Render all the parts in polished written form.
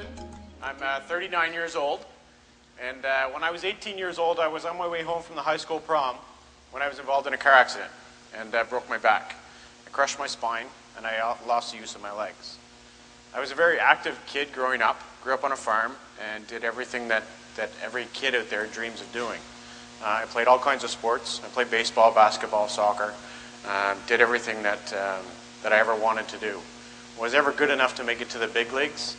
Clifton. I'm 39 years old, and when I was 18 years old, I was on my way home from the high school prom when I was involved in a car accident and broke my back. I crushed my spine, and I lost the use of my legs. I was a very active kid growing up, grew up on a farm, and did everything that every kid out there dreams of doing. I played all kinds of sports. I played baseball, basketball, soccer, did everything that I ever wanted to do. Was ever good enough to make it to the big leagues?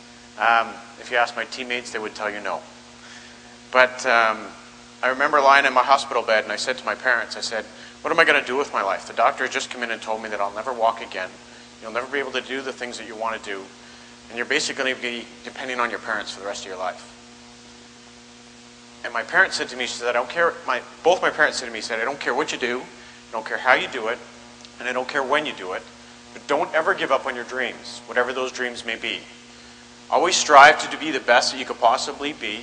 If you ask my teammates, they would tell you no. But I remember lying in my hospital bed, and I said to my parents, I said, what am I going to do with my life? The doctor just come in and told me that I'll never walk again. You'll never be able to do the things that you want to do. And you're basically going to be depending on your parents for the rest of your life. And my parents said to me, she said, I don't care, both my parents said to me, said, I don't care what you do, I don't care how you do it, and I don't care when you do it, but don't ever give up on your dreams, whatever those dreams may be. Always strive to be the best that you could possibly be,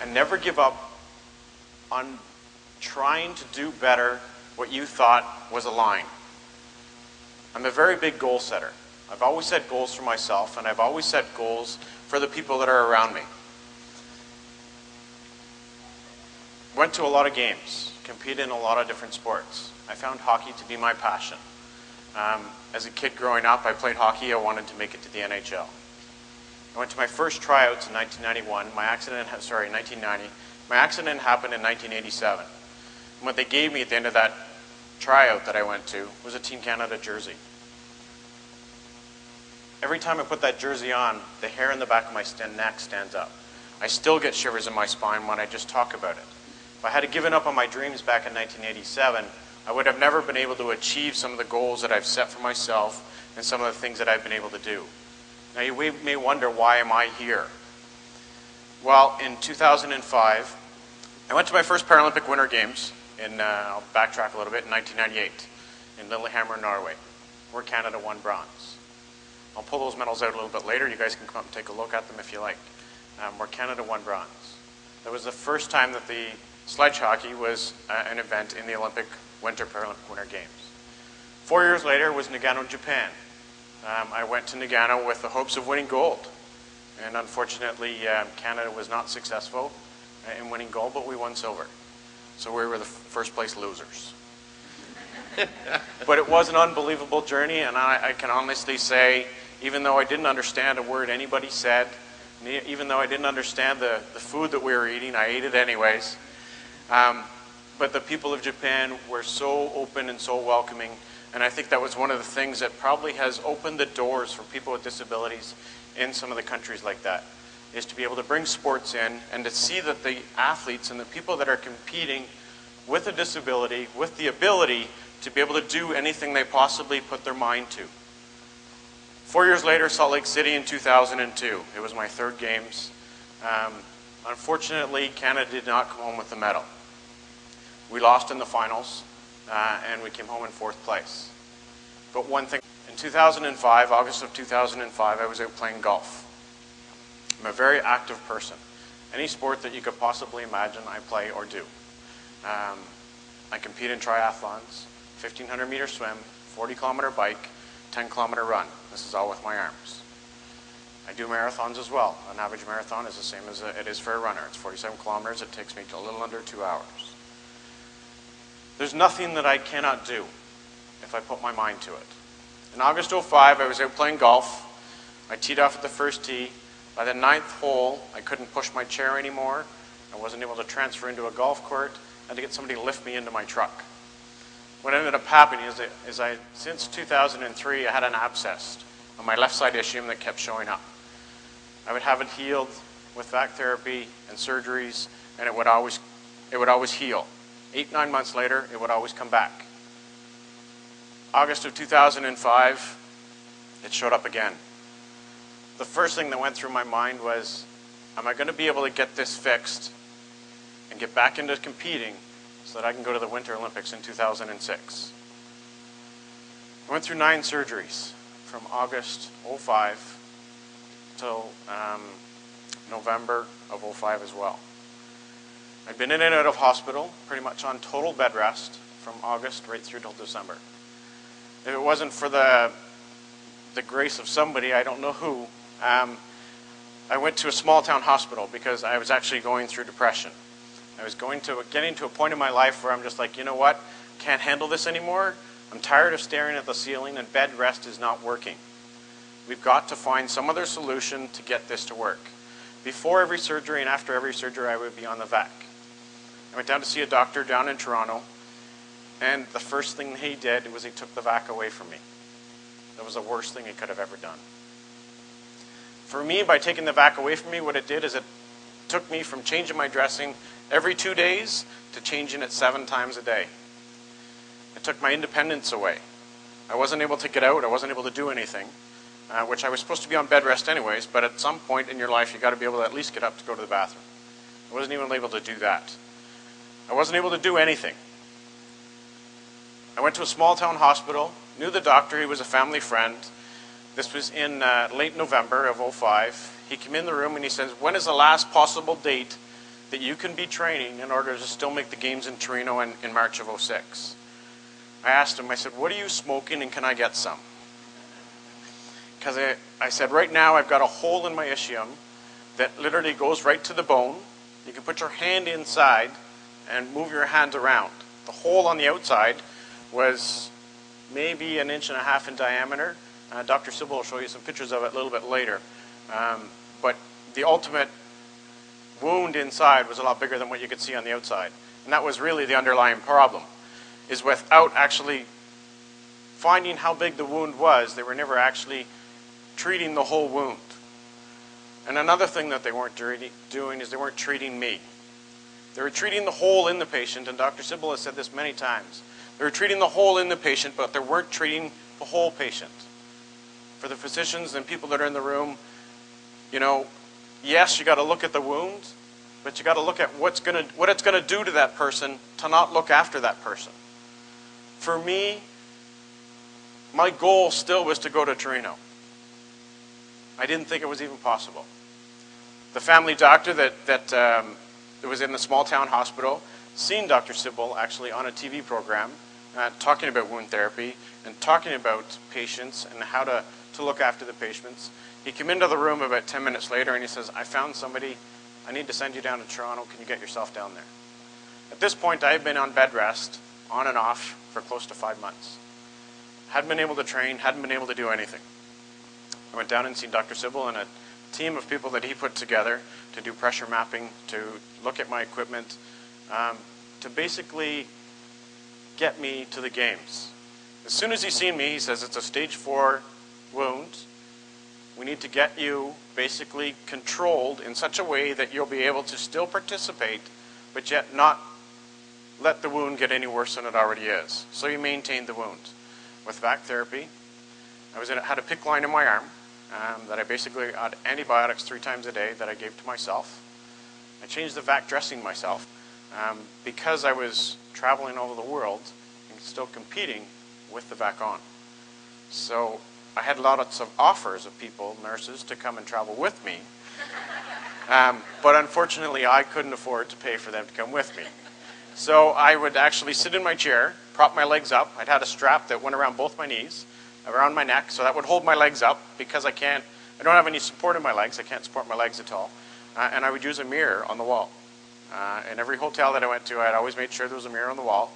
and never give up on trying to do better what you thought was a line. I'm a very big goal setter. I've always set goals for myself, and I've always set goals for the people that are around me. Went to a lot of games, competed in a lot of different sports. I found hockey to be my passion. As a kid growing up, I played hockey. I wanted to make it to the NHL. I went to my first tryouts in 1991. 1990. My accident happened in 1987. And what they gave me at the end of that tryout that I went to was a Team Canada jersey. Every time I put that jersey on, the hair in the back of my neck stands up. I still get shivers in my spine when I just talk about it. If I had given up on my dreams back in 1987, I would have never been able to achieve some of the goals that I've set for myself and some of the things that I've been able to do. Now you may wonder, why am I here? Well, in 2005, I went to my first Paralympic Winter Games I'll backtrack a little bit, in 1998 in Lillehammer, Norway, where Canada won bronze. I'll pull those medals out a little bit later. You guys can come up and take a look at them if you like. Where Canada won bronze. That was the first time that the sledge hockey was an event in the Paralympic Winter Games. 4 years later was Nagano, Japan. I went to Nagano with the hopes of winning gold. And unfortunately, Canada was not successful in winning gold, but we won silver. So we were the first place losers. But it was an unbelievable journey, and I can honestly say, even though I didn't understand a word anybody said, even though I didn't understand the food that we were eating, I ate it anyways. But the people of Japan were so open and so welcoming, and I think that was one of the things that probably has opened the doors for people with disabilities in some of the countries like that, is to be able to bring sports in and to see that the athletes and the people that are competing with a disability, with the ability to be able to do anything they possibly put their mind to. 4 years later, Salt Lake City in 2002. It was my third games. Unfortunately, Canada did not come home with the medal. We lost in the finals, and we came home in fourth place. But one thing, in 2005, August of 2005, I was out playing golf. I'm a very active person. Any sport that you could possibly imagine, I play or do. I compete in triathlons, 1,500-meter swim, 40-kilometer bike, 10-kilometer run. This is all with my arms. I do marathons as well. An average marathon is the same as it is for a runner. It's 47 kilometers. It takes me to a little under 2 hours. There's nothing that I cannot do if I put my mind to it. In August 2005, I was out playing golf. I teed off at the first tee. By the 9th hole, I couldn't push my chair anymore. I wasn't able to transfer into a golf court. I had to get somebody to lift me into my truck. What ended up happening is since 2003, I had an abscess on my left side ischium that kept showing up. I would have it healed with vac therapy and surgeries, and it would always heal. 8-9 months later, it would always come back. August of 2005, it showed up again. The first thing that went through my mind was, am I going to be able to get this fixed and get back into competing so that I can go to the Winter Olympics in 2006? I went through 9 surgeries from August 2005 till November of 2005 as well. I'd been in and out of hospital, pretty much on total bed rest from August right through till December. If it wasn't for the grace of somebody, I don't know who, I went to a small town hospital because I was actually going through depression. I was getting to a point in my life where I'm just like, you know what? Can't handle this anymore. I'm tired of staring at the ceiling, and bed rest is not working. We've got to find some other solution to get this to work. Before every surgery and after every surgery, I would be on the VAC. I went down to see a doctor down in Toronto, and the first thing he did was he took the VAC away from me. That was the worst thing he could have ever done. For me, by taking the VAC away from me, what it did is it took me from changing my dressing every 2 days to changing it 7 times a day. It took my independence away. I wasn't able to get out. I wasn't able to do anything, which I was supposed to be on bed rest anyways, but at some point in your life, you've got to be able to at least get up to go to the bathroom. I wasn't even able to do that. I wasn't able to do anything. I went to a small town hospital, knew the doctor. He was a family friend. This was in late November of 2005. He came in the room and he says, when is the last possible date that you can be training in order to still make the games in Torino in March of 2006? I asked him, I said, what are you smoking and can I get some? Because I said, right now I've got a hole in my ischium that literally goes right to the bone. You can put your hand inside and move your hand around. The hole on the outside was maybe 1.5 inches in diameter. Dr. Sybil will show you some pictures of it a little bit later. But the ultimate wound inside was a lot bigger than what you could see on the outside. And that was really the underlying problem, is without actually finding how big the wound was, they were never actually treating the whole wound. And another thing that they weren't doing is they weren't treating me. They were treating the hole in the patient, and Dr. Sybil has said this many times. They were treating the hole in the patient, but they weren't treating the whole patient. For the physicians and people that are in the room, you know, yes, you got to look at the wound, but you got to look at what it's going to do to that person to not look after that person. For me, my goal still was to go to Torino. I didn't think it was even possible. The family doctor that was in the small town hospital seen Dr. Sybil actually on a TV program talking about wound therapy and talking about patients and how to look after the patients. He came into the room about 10 minutes later and he says, I found somebody. I need to send you down to Toronto. Can you get yourself down there? At this point, I had been on bed rest, on and off, for close to 5 months. Hadn't been able to train, hadn't been able to do anything. I went down and seen Dr. Sybil and a team of people that he put together to do pressure mapping, to look at my equipment, to basically get me to the games. As soon as he seen me, he says, it's a stage 4 wound. We need to get you basically controlled in such a way that you'll be able to still participate, but yet not let the wound get any worse than it already is. So you maintain the wound. With VAC therapy, I had a PICC line in my arm that I basically had antibiotics 3 times a day that I gave to myself. I changed the VAC dressing myself because I was traveling all over the world and still competing with the VAC on. So I had lots of offers of people, nurses, to come and travel with me. But unfortunately, I couldn't afford to pay for them to come with me. So I would actually sit in my chair, prop my legs up. I'd had a strap that went around both my knees, around my neck, so that would hold my legs up because I don't have any support in my legs. I can't support my legs at all. And I would use a mirror on the wall. In every hotel that I went to, I'd always made sure there was a mirror on the wall.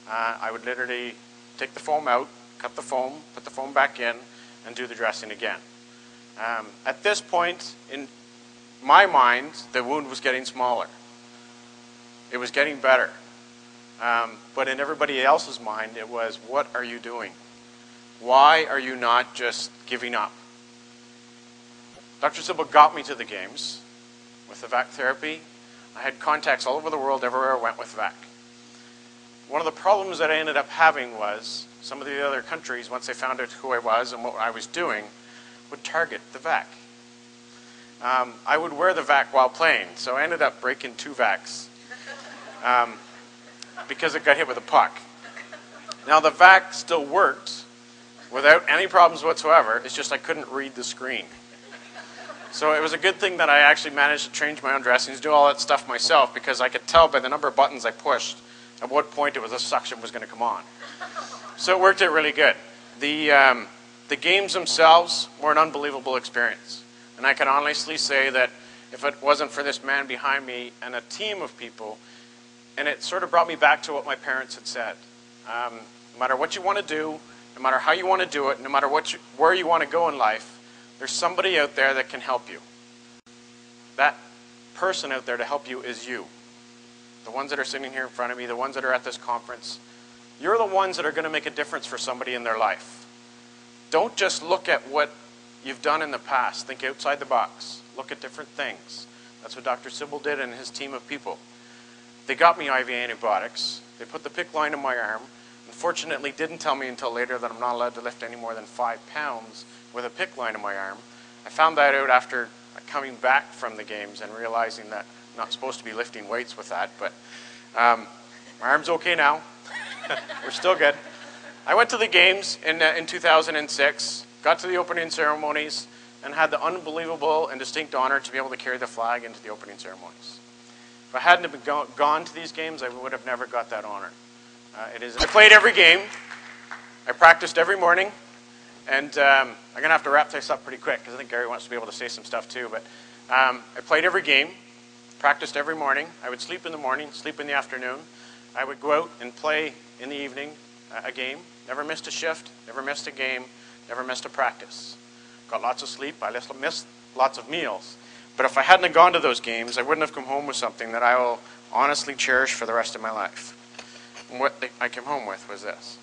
I would literally take the foam out, cut the foam, put the foam back in, and do the dressing again. At this point, in my mind, the wound was getting smaller. It was getting better. But in everybody else's mind, it was, what are you doing? Why are you not just giving up? Dr. Sybil got me to the games with the VAC therapy. I had contacts all over the world everywhere I went with VAC. One of the problems that I ended up having was some of the other countries, once they found out who I was and what I was doing, would target the VAC. I would wear the VAC while playing, so I ended up breaking 2 VACs because it got hit with a puck. Now the VAC still worked without any problems whatsoever. It's just I couldn't read the screen. So it was a good thing that I actually managed to change my own dressings, do all that stuff myself, because I could tell by the number of buttons I pushed at what point the suction was going to come on. So it worked out really good. The games themselves were an unbelievable experience. And I can honestly say that if it wasn't for this man behind me and a team of people, and it sort of brought me back to what my parents had said. No matter what you want to do, no matter how you want to do it, no matter where you want to go in life, there's somebody out there that can help you. That person out there to help you is you. The ones that are sitting here in front of me, the ones that are at this conference, you're the ones that are going to make a difference for somebody in their life. Don't just look at what you've done in the past. Think outside the box. Look at different things. That's what Dr. Sybil did and his team of people. They got me IV antibiotics. They put the PICC line in my arm. Unfortunately, didn't tell me until later that I'm not allowed to lift any more than 5 pounds with a PICC line in my arm. I found that out after coming back from the games and realizing that I'm not supposed to be lifting weights with that, but my arm's okay now. We're still good. I went to the games in 2006, got to the opening ceremonies, and had the unbelievable and distinct honor to be able to carry the flag into the opening ceremonies. If I hadn't have gone to these games, I would have never got that honor. I played every game. I practiced every morning. And I'm going to have to wrap this up pretty quick because I think Gary wants to be able to say some stuff too. But I played every game, practiced every morning. I would sleep in the morning, sleep in the afternoon. I would go out and play in the evening a game. Never missed a shift, never missed a game, never missed a practice. Got lots of sleep. I missed lots of meals. But if I hadn't have gone to those games, I wouldn't have come home with something that I will honestly cherish for the rest of my life. And what I came home with was this.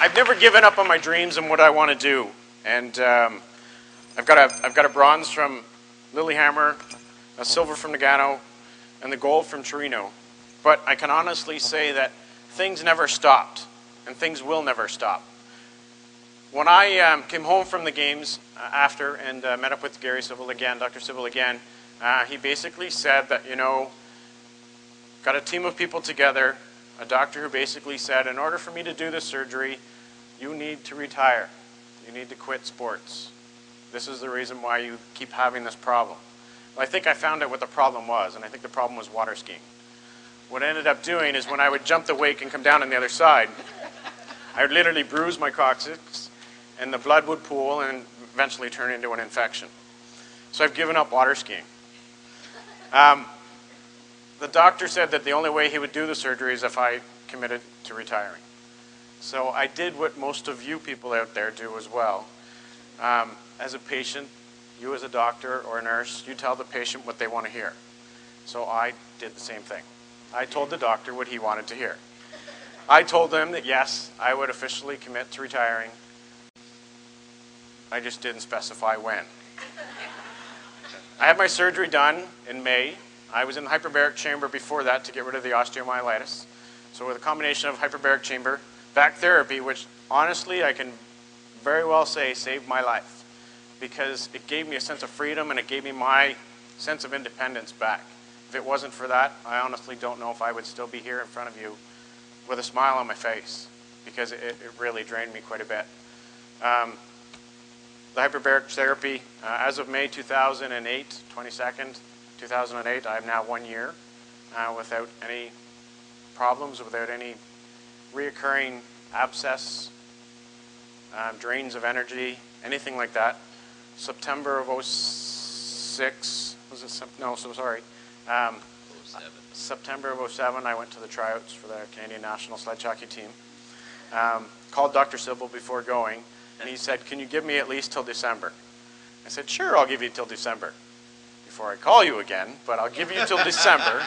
I've never given up on my dreams and what I want to do. And I've got a bronze from Lillehammer, a silver from Nagano, and the gold from Torino. But I can honestly say that things never stopped, and things will never stop. When I came home from the games after and met up with Gary Sybil again, Dr. Sybil again, he basically said that, you know, got a team of people together, a doctor who basically said, in order for me to do this surgery, you need to retire. You need to quit sports. This is the reason why you keep having this problem. Well, I think I found out what the problem was, and I think the problem was water skiing. What I ended up doing is when I would jump the wake and come down on the other side, I would literally bruise my coccyx, and the blood would pool and eventually turn into an infection. So I've given up water skiing. The doctor said that the only way he would do the surgery is if I committed to retiring. So I did what most of you people out there do as well. As a patient, you as a doctor or a nurse, you tell the patient what they want to hear. So I did the same thing. I told the doctor what he wanted to hear. I told them that yes, I would officially commit to retiring. I just didn't specify when. I had my surgery done in May. I was in the hyperbaric chamber before that to get rid of the osteomyelitis. So with a combination of hyperbaric chamber, back therapy, which honestly I can very well say saved my life because it gave me a sense of freedom and it gave me my sense of independence back. If it wasn't for that, I honestly don't know if I would still be here in front of you with a smile on my face because it really drained me quite a bit. The hyperbaric therapy, as of May 2008, 22nd, 2008, I am now 1 year without any problems, without any reoccurring abscess, drains of energy, anything like that. September of 06, was it, no, so sorry. 07. September of 07, I went to the tryouts for the Canadian National Sledge Hockey team. Called Dr. Sybil before going, and he said, can you give me at least till December? I said, sure, I'll give you till December. Before I call you again, but I'll give you till December.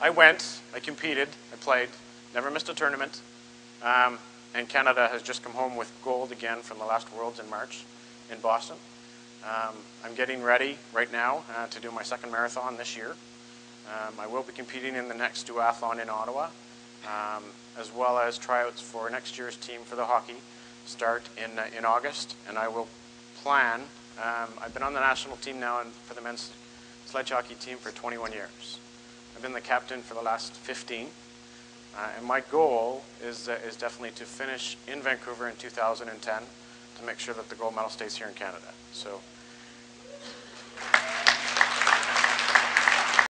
I went, I competed, I played, never missed a tournament, and Canada has just come home with gold again from the last Worlds in March in Boston. I'm getting ready right now to do my second marathon this year. I will be competing in the next duathlon in Ottawa, as well as tryouts for next year's team for the hockey start in August, and I will plan. I've been on the national team now for the men's sledge hockey team for 21 years. I've been the captain for the last 15, and my goal is definitely to finish in Vancouver in 2010 to make sure that the gold medal stays here in Canada. So